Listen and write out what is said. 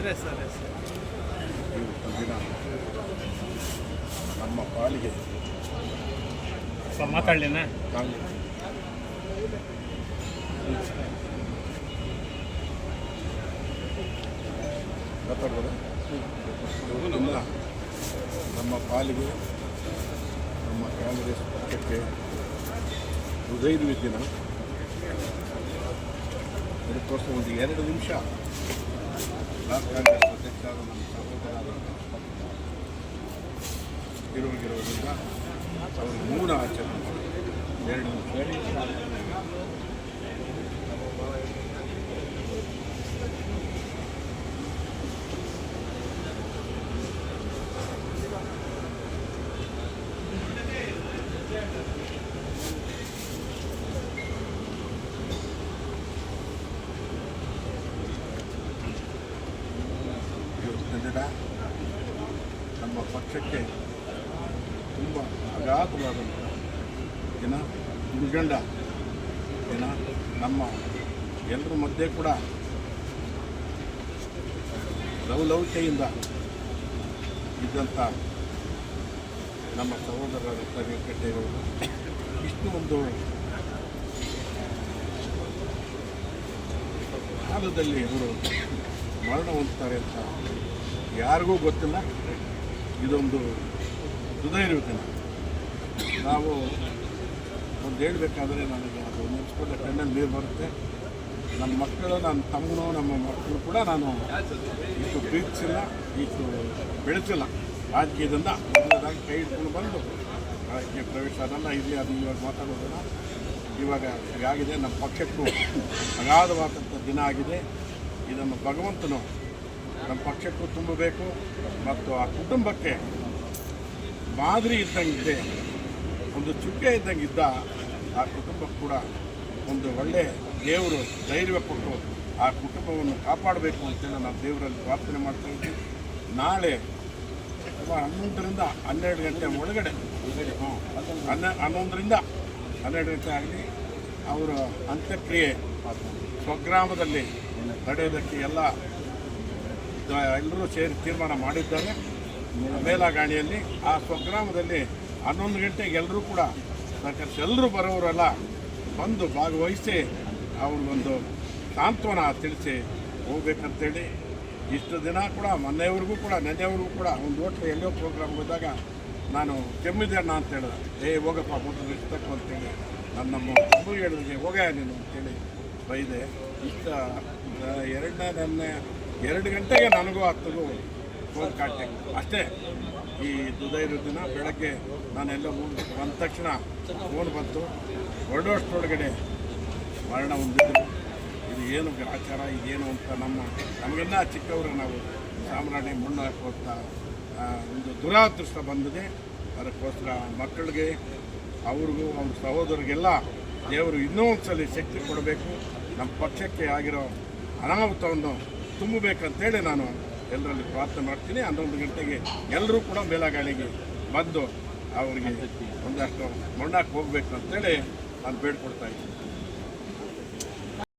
ಸರಿ ಸರಿ ಸರಿ. ಇವತ್ತು ದಿನ ನಮ್ಮ ಪಾಲಿಗೆ ಮಾತಾಡಲಿನ ಮಾತಾಡ್ಬೋದು. ನಮ್ಮ ಪಾಲಿಗೆ ನಮ್ಮ ಕಾಂಗ್ರೆಸ್ ಪಕ್ಷಕ್ಕೆ ಹೃದಯದ ದಿನ. ಅದಕ್ಕೋಸ್ಕರ ಒಂದು 2 ನಿಮಿಷ ಬ್ಲಾಕ್ ಕಾಂಗ್ರೆಸ್ ಅಧ್ಯಕ್ಷರಾದ ನಮ್ಮ ಸಹೋದರರಾದ ಇರೋದ್ರಿಂದ ಅವರು ಮೌನ ಆಚರಣೆ ಮಾಡಿ 2 ನಿಮಿಷ ನಮ್ಮ ಪಕ್ಷಕ್ಕೆ ತುಂಬ ಅಗಾಧವಾದಂಥ ದಿನ, ಮುರುಗಂಡ ದಿನ. ನಮ್ಮ ಎಲ್ಲರ ಮಧ್ಯೆ ಕೂಡ ಲವಲವಿಕೆಯಿಂದ ಇದ್ದಂಥ ನಮ್ಮ ಸಹೋದರರ ವೆಂಕಟೇಗೌಡರು ಇಷ್ಟು ಒಂದು ಕಾಲದಲ್ಲಿ ಇವರು ಮರಣ ಹೊಂದ್ತಾರೆ ಅಂತ ಯಾರಿಗೂ ಗೊತ್ತಿಲ್ಲ. ಇದೊಂದು ಹೃದಯ ದಿನ. ನಾವು ಒಂದು ಹೇಳಬೇಕಾದ್ರೆ ನನಗೆ ಅದು ನೆನೆಸ್ಕೊಂಡ್ರೆ ಕಣ್ಣಲ್ಲಿ ನೀರು ಬರುತ್ತೆ. ನನ್ನ ಮಕ್ಕಳು, ನನ್ನ ತಮ್ಮನೂ, ನಮ್ಮ ಮಕ್ಕಳು ಕೂಡ ನಾನು ಇಷ್ಟು ಪ್ರೀತಿಸಿಲ್ಲ, ಇಷ್ಟು ಬೆಳೆಸಿಲ್ಲ. ರಾಜಕೀಯದಿಂದ ಮೊದಲದಾಗಿ ಕೈ ಹಿಡ್ಕೊಂಡು ಬಂದು ರಾಜಕೀಯ ಪ್ರವೇಶ ಅದನ್ನು ಇಲ್ಲಿ ಅದು ಇವಾಗ ಮಾತಾಡೋದನ್ನು ಇವಾಗ ಆಗಿದೆ. ನಮ್ಮ ಪಕ್ಷಕ್ಕೂ ಅಗಾಧವಾದಂಥ ದಿನ ಆಗಿದೆ. ಇದನ್ನು ಭಗವಂತನು ನಮ್ಮ ಪಕ್ಷಕ್ಕೂ ತುಂಬಬೇಕು ಮತ್ತು ಆ ಕುಟುಂಬಕ್ಕೆ ಮಾದರಿ ಇದ್ದಂಗಿದೆ, ಒಂದು ಚುಕ್ಕೆ ಇದ್ದಂಗಿದ್ದ ಆ ಕುಟುಂಬಕ್ಕೆ ಕೂಡ ಒಂದು ಒಳ್ಳೆಯ ದೇವರು ಧೈರ್ಯ ಕೊಟ್ಟು ಆ ಕುಟುಂಬವನ್ನು ಕಾಪಾಡಬೇಕು ಅಂತೇಳಿ ನಾವು ದೇವರಲ್ಲಿ ಪ್ರಾರ್ಥನೆ ಮಾಡ್ತಾ ಇದ್ದೀವಿ. ನಾಳೆ 11ರಿಂದ 12 ಗಂಟೆ ಒಳಗಡೆ 11ರಿಂದ 12 ಗಂಟೆ ಆಗಲಿ ಅವರ ಅಂತ್ಯಕ್ರಿಯೆ ಸ್ವಗ್ರಾಮದಲ್ಲಿ ನಡೆಯೋದಕ್ಕೆ ಎಲ್ಲರೂ ಸೇರಿ ತೀರ್ಮಾನ ಮಾಡಿದ್ದಾರೆ. ಮೇಲಾಗಾಣಿಯಲ್ಲಿ ಆ ಸ್ವಗ್ರಾಮದಲ್ಲಿ 11 ಗಂಟೆಗೆ ಎಲ್ಲರೂ ಕೂಡ ಸಹಕರಿಸಿ ಎಲ್ಲರೂ ಬರೋರೆಲ್ಲ ಬಂದು ಭಾಗವಹಿಸಿ ಅವ್ರಿಗೊಂದು ಸಾಂತ್ವನ ತಿಳಿಸಿ ಹೋಗ್ಬೇಕಂತೇಳಿ ಇಷ್ಟು ದಿನ ಕೂಡ ನೆನ್ನೆವರೆಗೂ ಕೂಡ ಒಂದು ಹೋಟ್ಲು ಎಲ್ಲೋ ಪ್ರೋಗ್ರಾಮ್ ಹೋದಾಗ ನಾನು ಕೆಮ್ಮಿದೆ ಅಣ್ಣ ಅಂತ ಹೇಳಿದೆ. ಹೋಗಪ್ಪ ಮೊದಲು ಇಷ್ಟಕ್ಕೆ ಅಂತೇಳಿ ನಮ್ಮ ಮಗು ಹೇಳಿದ್ರೆ ಹೋಗ ನೀನು ಅಂತೇಳಿ ಬೈದೆ. ಇಷ್ಟ 2 ಗಂಟೆಗೆ ನನಗೂ 10ಗೂ ಫೋನ್ ಕಾಂಟ್ಯಾಕ್ಟ್ ಅಷ್ಟೇ. ಈ ಹೃದಯದ ದಿನ ಬೆಳಗ್ಗೆ ನಾನೆಲ್ಲ ಬಂದ ತಕ್ಷಣ ಫೋನ್ ಬಂತು, ಹೊರಡೋಷ್ಟರೊಳಗಡೆ ಮರಣ ಹೊಂದಿದ್ರು. ಇದು ಏನು ಆಚಾರ, ಇದೇನು ಅಂತ ನಮಗೆಲ್ಲ ಚಿಕ್ಕವರು ನಾವು ಸಾಮ್ರಾಣಿ ಮಣ್ಣು ಹಾಕುವಂಥ ಒಂದು ದುರಾದೃಷ್ಟ ಬಂದಿದೆ. ಅದಕ್ಕೋಸ್ಕರ ಮಕ್ಕಳಿಗೆ, ಅವ್ರಿಗೂ ಅವ್ರ ಸಹೋದರಿಗೆಲ್ಲ ದೇವರು ಇನ್ನೂ ಒಂದ್ಸಲಿ ಶಕ್ತಿ ಕೊಡಬೇಕು. ನಮ್ಮ ಪಕ್ಷಕ್ಕೆ ಆಗಿರೋ ಅನಾಹುತವನ್ನು ತುಂಬಬೇಕಂತೇಳಿ ನಾನು ಎಲ್ಲರಲ್ಲಿ ಪ್ರಾರ್ಥನೆ ಮಾಡ್ತೀನಿ. 11 ಗಂಟೆಗೆ ಎಲ್ಲರೂ ಕೂಡ ಮೇಲಗಾಳಿಗೆ ಬಂದು ಅವರಿಗೆ ಒಂದಷ್ಟು ಮಣ್ಣಾಕ್ ಹೋಗಬೇಕು ಅಂತೇಳಿ ನಾನು ಬೇಡ್ಕೊಡ್ತಾ ಇದ್ದೀನಿ.